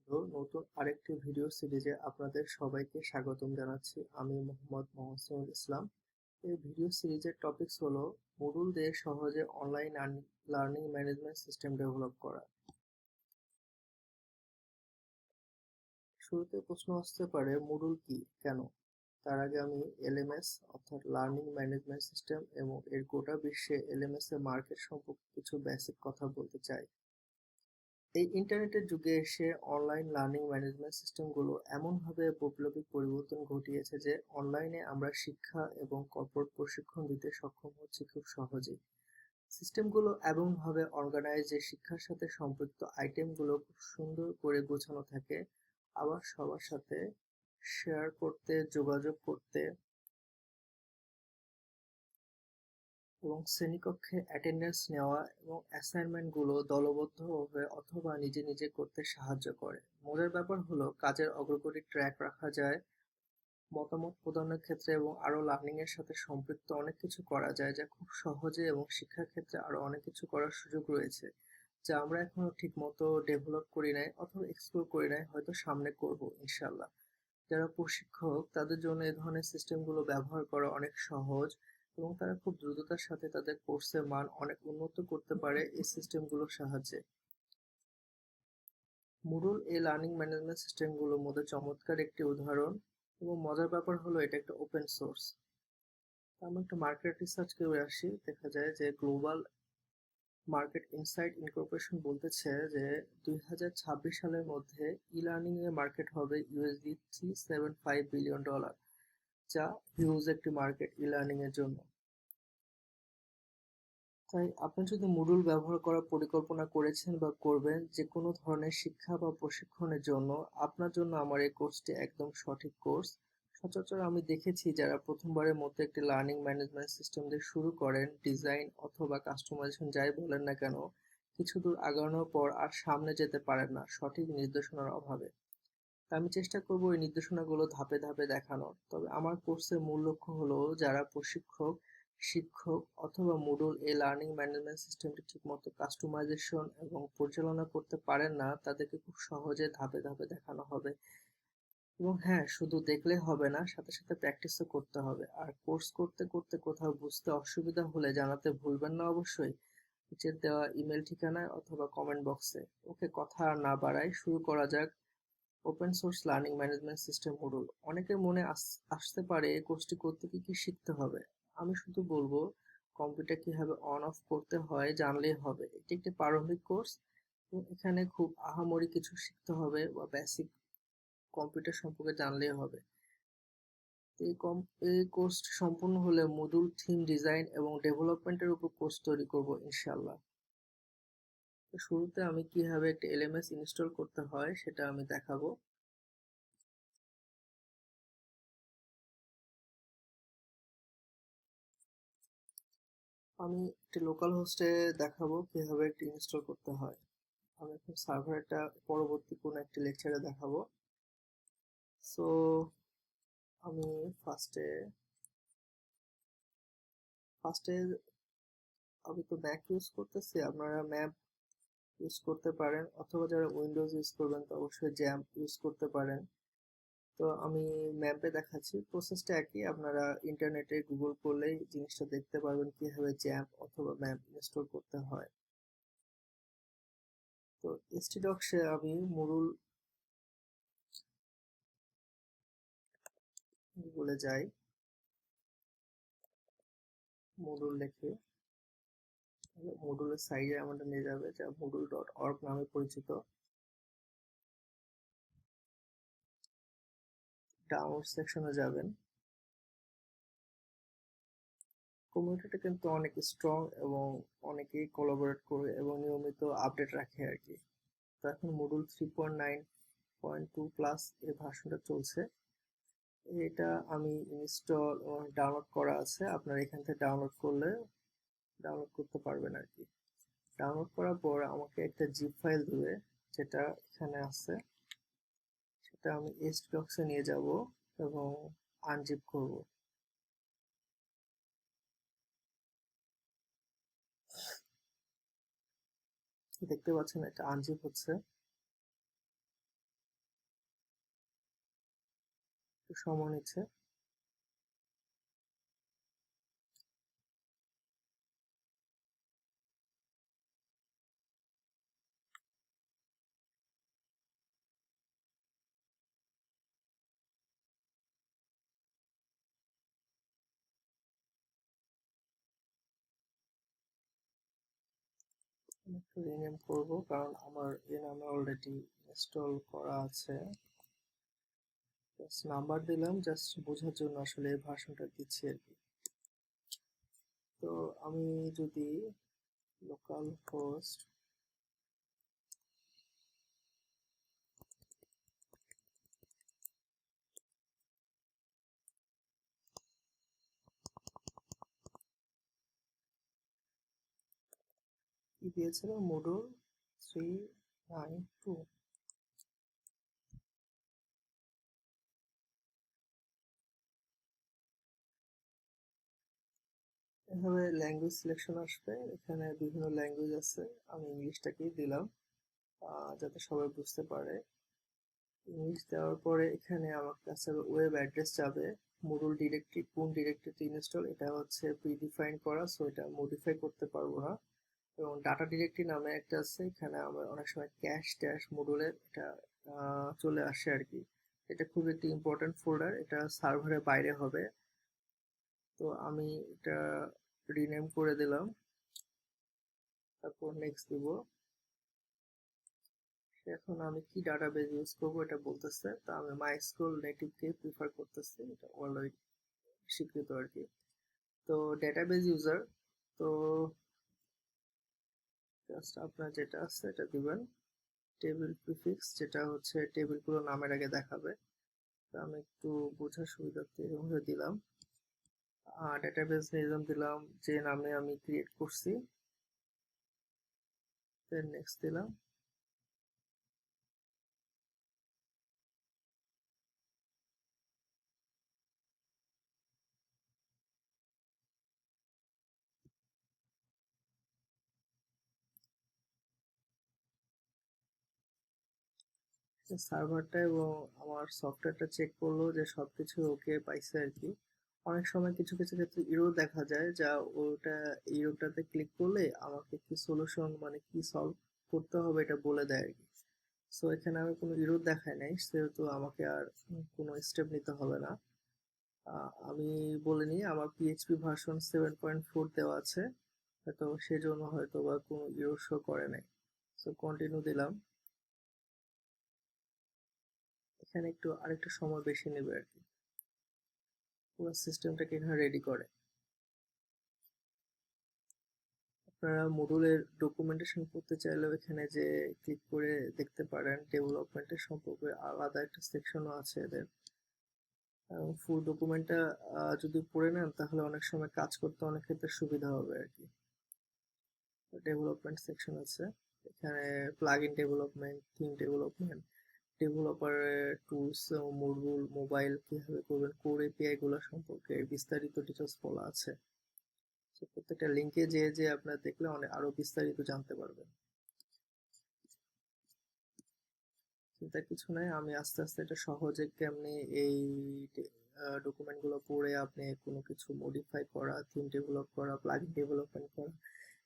নতুন আরেকটি ভিডিও সিরিজে আপনাদের সবাইকে স্বাগতম জানাচ্ছি। আমি মোহাম্মদ মহসিনুল ইসলাম। এই ভিডিও সিরিজের টপিকস হলো মুডুল দিয়ে সহজে online learning management system develop করা। শুরুতে প্রশ্ন আসতে পারে, মুডুল কি, কেন? তার আগে আমি এলএমএস অর্থাৎ লার্নিং ম্যানেজমেন্ট সিস্টেম এবং এর গোটা বিশ্বে এলএমএস এর মার্কেট সম্পর্কে কিছু বেসিক কথা বলতে চাই। এই ইন্টারনেটের যুগে এসে অনলাইন লার্নিং ম্যানেজমেন্ট সিস্টেমগুলো এমনভাবে বৈপ্লবিক পরিবর্তন ঘটিয়েছে যে অনলাইনে আমরা শিক্ষা এবং কর্পোরেট প্রশিক্ষণ দিতে সক্ষম হচ্ছি খুব সহজেই। সিস্টেমগুলো এমনভাবে অর্গানাইজ যে শিক্ষার সাথে সম্পৃক্ত আইটেমগুলো খুব সুন্দর করে গোছানো থাকে, আবার সবার সাথে শেয়ার করতে, যোগাযোগ করতে এবং শ্রেণীকক্ষে অ্যাটেন্ডেন্স নেওয়া এবং অ্যাসাইনমেন্টগুলো দলবদ্ধভাবে অথবা নিজে নিজে করতে সাহায্য করে। মজার ব্যাপার হলো কাজের অগ্রগতি ট্র্যাক রাখা যায়, মতামত প্রদানের ক্ষেত্রে এবং আরো লার্নিং এর সাথে সম্পৃক্ত অনেক কিছু করা যায়, যা খুব সহজে এবং শিক্ষার ক্ষেত্রে আরো অনেক কিছু করার সুযোগ রয়েছে, যা আমরা এখনো ঠিক মতো ডেভেলপ করি নাই অথবা এক্সপ্লোর করি নাই, হয়তো সামনে করব ইনশাল্লাহ। যারা প্রশিক্ষক তাদের জন্য এই ধরনের সিস্টেমগুলো ব্যবহার করা অনেক সহজ এবং তারা খুব দ্রুততার সাথে তাদের কোর্সের মান অনেক উন্নত করতে পারে এই সিস্টেমগুলোর সাহায্যে। মুডল এই লার্নিং ম্যানেজমেন্ট সিস্টেমগুলোর মধ্যে চমৎকার একটি উদাহরণ এবং মজার ব্যাপার হলো এটা একটা ওপেন সোর্স। আমরা একটা মার্কেট রিসার্চ করে আসি, দেখা যায় যে গ্লোবাল মার্কেট ইনসাইট ইনকর্পোরেশন বলতেছে যে 2026 সালের মধ্যে ই লার্নিং এর মার্কেট হবে ইউএসডি $375 বিলিয়ন, যা হিউজ একটি মার্কেট ই লার্নিং এর জন্য। তাই আপনি যদি মুডুল ব্যবহার করার পরিকল্পনা করেছেন বা করবেন যে কোনো ধরনের শিক্ষা বা প্রশিক্ষণের জন্য, আপনার জন্য আমার এই কোর্সটি একদম সঠিক কোর্স। সচরাচর আমি দেখেছি যারা প্রথমবারের মতো একটি লার্নিং ম্যানেজমেন্ট সিস্টেম দিয়ে শুরু করেন, ডিজাইন অথবা কাস্টমাইজেশন যাই বলেন না কেন, কিছু দূর আগানোর পর আর সামনে যেতে পারেন না সঠিক নির্দেশনার অভাবে। আমি চেষ্টা করব এই নির্দেশনাগুলো ধাপে ধাপে দেখানোর। তবে আমার কোর্সের মূল লক্ষ্য হলো যারা প্রশিক্ষক, শিক্ষক অথবা মুডল এই লার্নিং ম্যানেজমেন্ট সিস্টেমটি ঠিকমতো কাস্টমাইজেশন এবং পরিচালনা করতে পারেন না, তাদেরকে খুব সহজে ধাপে ধাপে দেখানো হবে। এবং হ্যাঁ, শুধু দেখলেই হবে না, সাথে সাথে প্র্যাকটিসও করতে হবে। আর কোর্স করতে করতে কোথাও বুঝতে অসুবিধা হলে জানাতে ভুলবেন না অবশ্যই, নিচের দেওয়া ইমেল ঠিকানায় অথবা কমেন্ট বক্সে। ওকে, কথা আর না বাড়াই, শুরু করা যাক। Open source learning management system module. অনেকের মনে আসতে পারে এই কোর্সটি করতে কি কি শিখতে হবে। আমি শুধু বলবো কম্পিউটার কিভাবে অন অফ করতে হয় জানলেই হবে। এটি একটি প্রারম্ভিক কোর্স এবং এখানে খুব আহামরি কিছু শিখতে হবে বা বেসিক কম্পিউটার সম্পর্কে জানলেই হবে। এই কোর্সটি সম্পূর্ণ হলে মডুল থিম ডিজাইন এবং ডেভেলপমেন্টের উপর কোর্স তৈরি করব ইনশাল্লাহ। তো শুরুতে আমি কিভাবে একটা এলএমএস ইনস্টল করতে হয় সেটা আমি দেখাবো। আমি একটি লোকাল হোস্টে দেখাবো কিভাবে একটি ইনস্টল করতে হয়। আমি এখন সার্ভারটা পরবর্তী কোনো একটি লেকচারে দেখাবো। সো আমি ফার্স্টে ফার্স্টে আমি তো ম্যাক ইউজ করতেছি, আপনারা ম্যাপ ইউজ করতে পারেন অথবা যারা উইন্ডোজ ইউজ করবেন তো অবশ্যই জ্যাম্প ইউজ করতে পারেন। তো আমি ম্যাপে দেখাচ্ছি, প্রসেসটা একই, আপনারা ইন্টারনেটে গুগল করলেই জিনিসটা দেখতে পারবেন কিভাবে জ্যাম্প অথবা ম্যাপ ইনস্টল করতে হয়। তো htdocs-এ আমি গুগলে যাই, মডুল লিখে মডুলের সাইডে আমাদের নিয়ে যাবে, যা moodle.org নামে পরিচিত। ডাউনলোড সেকশনে যাবেন। কমিউনিটিটা কিন্তু অনেক স্ট্রং এবং অনেকেই কোলাবোরেট করে এবং নিয়মিত আপডেট রাখে আর কি। তো এখন মডুল 3.9.2 প্লাস এর ভার্সনটা চলছে। এটা আমি ইনস্টল ডাউনলোড করা আছে, আপনারা এখান থেকে ডাউনলোড করতে পারবেন আর কি। ডাউনলোড করার পর আমাকে একটা জিপ ফাইল দেবে, যেটা এখানে আছে, সেটা আমি htdocs-এ নিয়ে যাব এবং আনজিপ করব। দেখতে পাচ্ছেন এটা আনজিপ হচ্ছে। সময় নিচ্ছে। একটু রিনেম করব কারণ আমার এই নামে অলরেডি ইনস্টল করা আছে। জাস্ট নাম্বার দিলাম জাস্ট বোঝার জন্য, আসলে এই ভার্সনটা দিচ্ছি আর কি। তো আমি যদি লোকাল হোস্ট কি দিয়েছিল, Moodle 392, এভাবে ল্যাঙ্গুয়েজ সিলেকশন আসবে। এখানে বিভিন্ন ল্যাঙ্গুয়েজ আছে, আমি ইংলিশটাকেই দিলাম যাতে সবাই বুঝতে পারে। ইংলিশ দেওয়ার পরে এখানে আমার কাছে ওয়েব অ্যাড্রেস যাবে। Moodle ডিরেক্টরি কোন ডিরেক্টরিতে ইনস্টল এটা হচ্ছে প্রিডিফাইন করা, সো এটা মডিফাই করতে পারবো না। এবং ডাটা ডিরেক্টরি নামে একটা আছে, এখানে আমরা অনেক সময় ক্যাশ ট্যাশ Moodle-এর এটা চলে আসে আর কি। এটা খুব একটি ইম্পর্টেন্ট ফোল্ডার, এটা সার্ভারের বাইরে হবে। তো আমি এটা রিনেম করে দিলাম, তারপর নেক্সট দিব। এখন আমি কি ডাটাবেজ ইউজ করবো এটা বলতেছে, তো আমি মাইস্কুল নেটিভকে প্রিফার করতেছি, এটা অলরেডি স্বীকৃত আর কি। তো ডেটাবেজ ইউজার, তো জাস্ট আপনার যেটা আছে এটা দিবেন। টেবিল প্রিফিক্স যেটা হচ্ছে টেবিলগুলো নামের আগে দেখাবে, তো আমি একটু বোঝার সুবিধার্থে এভাবে দিলাম। ডেটাবেজ নেম দিলাম যে নামে আমি ক্রিয়েট করছি, দেন নেক্সট দিলাম। সার্ভারটা এবং আমার সফটওয়্যারটা চেক করলো যে সবকিছু ওকে পাইছে আর কি। অনেক সময় কিছু কিছু ক্ষেত্রে ইরর দেখা যায়, যা ওটা ইররটাতে ক্লিক করলে আমাকে কি সলিউশন মানে কি সলভ করতে হবে এটা বলে দেয় আর কি। সো এখানে আমি কোনো ইরর দেখাই নাই, সেহেতু আমাকে আর কোনো স্টেপ নিতে হবে না। আমি বলে নিই আমার পিএইচপি ভার্সন 7.4 দেওয়া আছে, হয়তো সেজন্য হয়তো বা কোনো ইরর শো করে নাই। সো কন্টিনিউ দিলাম। এখানে একটু আরেকটু সময় বেশি নেবে আর কি, পুরো সিস্টেমটাকে এখানে রেডি করে। আপনারা মডুলের ডকুমেন্টেশন করতে চাইলেও এখানে যে ক্লিক করে দেখতে পারেন। ডেভেলপমেন্টের সম্পর্কে আলাদা একটা সেকশনও আছে এদের। ফুল ডকুমেন্টটা যদি পড়ে নেন তাহলে অনেক সময় কাজ করতে অনেক ক্ষেত্রে সুবিধা হবে আর কি। ডেভেলপমেন্ট সেকশন আছে এখানে, plugin development, theme development, ডেভেলপারের টুলস, মডুল মোবাইল কিভাবে করবেন, কোর এপিআই গুলো সম্পর্কে বিস্তারিত ডিটেলস বলা আছে। প্রত্যেকটা লিঙ্কে যে আপনারা দেখলে অনেক আরো বিস্তারিত জানতে পারবেন। চিন্তার কিছু নাই, আমি আস্তে আস্তে এটা সহজে কেমনে এই ডকুমেন্ট গুলো পড়ে আপনি কোনো কিছু মডিফাই করা, থিম ডেভেলপ করা, প্লাগইন ডেভেলপমেন্ট করা,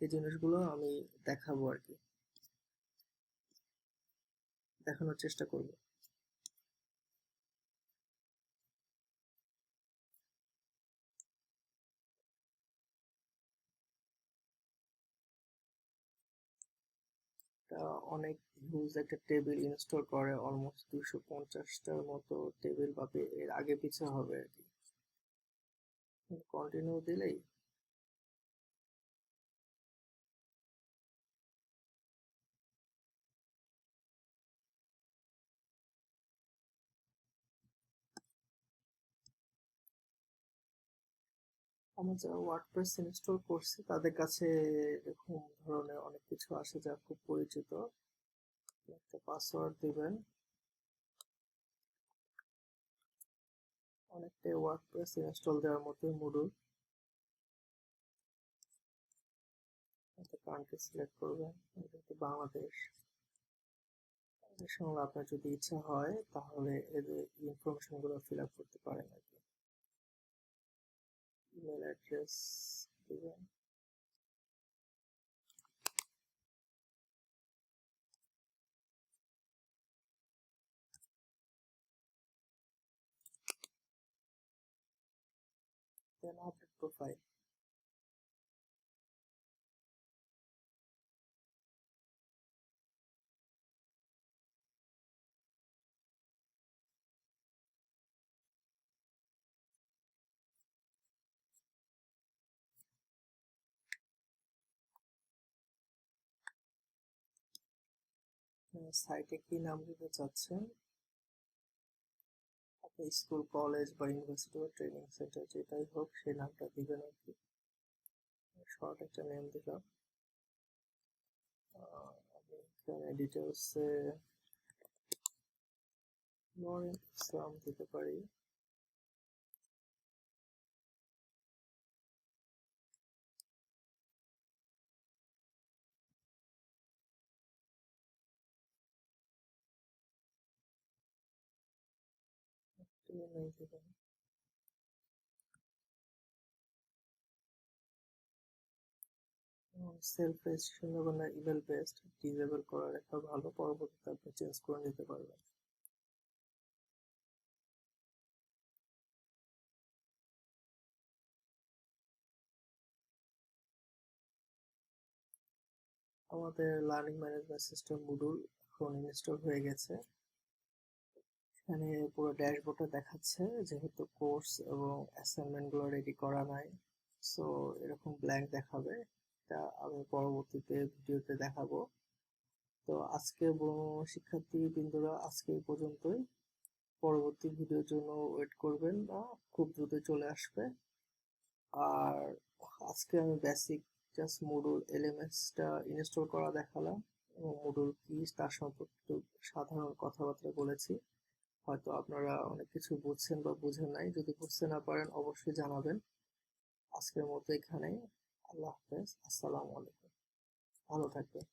এই জিনিসগুলো আমি দেখাবো আর কি, দেখানোর চেষ্টা করব। এটা অনেক হিউজ একটা টেবিল ইনস্টল করে, অলমোস্ট 250টার মতো টেবিল বা এর আগে পিছে হবে আর কি। কন্টিনিউ দিলেই আমার যারা ওয়ার্ডপ্রেস ইনস্টল করছে তাদের কাছে এরকম ধরনের অনেক কিছু আসে যা খুব পরিচিত। একটা পাসওয়ার্ড দিবেন, অনেকটাই ওয়ার্ডপ্রেস ইনস্টল দেওয়ার মতো। মুডল একটা কান্ট্রি সিলেক্ট করবেন, এটা বাংলাদেশ। এর সঙ্গে আপনার যদি ইচ্ছা হয় তাহলে এদের ইনফরমেশন গুলো ফিল আপ করতে পারেন আর কি। ইমেল অ্যাড্রেস দিবেন, দেন আপডেট প্রোফাইল। সাইটে কি নাম দিতে চাচ্ছেন, আপনি স্কুল, কলেজ বা ইউনিভার্সিটি বা ট্রেনিং সেন্টার যেটাই হোক সেই নামটা দিবেন আর কি। শর্ট একটা নেম দিলাম। আমি এখানে ডিটেলসে ইসলাম দিতে পারি। সেলফ রেজিস্ট্রেশন হবে না, ইমেল বেসড ডিসেবল করে রাখা ভালো, পরবর্তীতে আপনি চেঞ্জ করে নিতে পারবেন। আমাদের লার্নিং ম্যানেজমেন্ট সিস্টেম মুডুল এখন ইনস্টল হয়ে গেছে। এখানে পুরো ড্যাশবোর্ডটা দেখাচ্ছে, যেহেতু কোর্স এবং অ্যাসাইনমেন্ট গুলো রেডি করা নাই, সো এরকম ব্ল্যাঙ্ক দেখাবে। এটা আমি পরবর্তীতে ভিডিওতে দেখাবো। তো আজকে শিক্ষার্থী বৃন্দরা আজকে এই পর্যন্তই। পরবর্তী ভিডিওর জন্য ওয়েট করবেন না, খুব দ্রুত চলে আসবে। আর আজকে আমি বেসিক জাস্ট মুডুল এলএমএসটা ইনস্টল করা দেখালাম এবং মুডুল কি তার সম্পর্কে সাধারণ কথাবার্তা বলেছি। হয়তো আপনারা অনেক কিছু বুঝছেন বা বুঝেন নাই, যদি বুঝতে না পারেন অবশ্যই জানাবেন। আজকের মতো এখানেই। আল্লাহ হাফেজ, আসসালামু আলাইকুম, ভালো থাকবেন।